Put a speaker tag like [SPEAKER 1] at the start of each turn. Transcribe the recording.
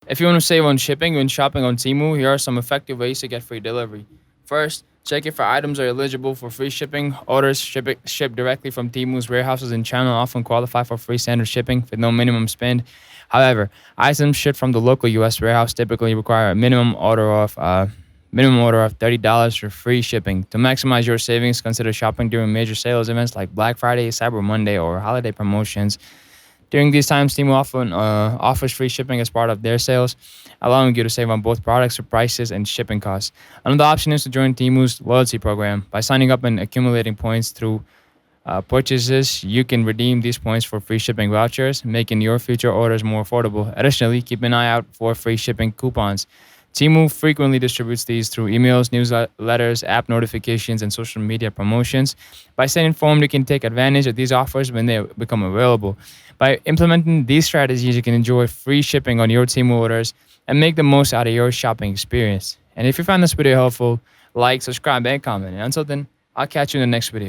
[SPEAKER 1] If you want to save on shipping when shopping on Temu, here are some effective ways to get free delivery. First, check if your items are eligible for free shipping. Orders shipped directly from Temu's warehouses in China often qualify for free standard shipping with no minimum spend. However, items shipped from the local U.S. warehouse typically require a minimum order of $30 for free shipping. To maximize your savings, consider shopping during major sales events like Black Friday, Cyber Monday, or holiday promotions. During these times, Temu often offers free shipping as part of their sales, allowing you to save on both products, prices, and shipping costs. Another option is to join Temu's loyalty program. By signing up and accumulating points through purchases, you can redeem these points for free shipping vouchers, making your future orders more affordable. Additionally, keep an eye out for free shipping coupons. Temu frequently distributes these through emails, newsletters, app notifications, and social media promotions. By staying informed, you can take advantage of these offers when they become available. By implementing these strategies, you can enjoy free shipping on your Temu orders and make the most out of your shopping experience. And if you found this video helpful, like, subscribe, and comment. And until then, I'll catch you in the next video.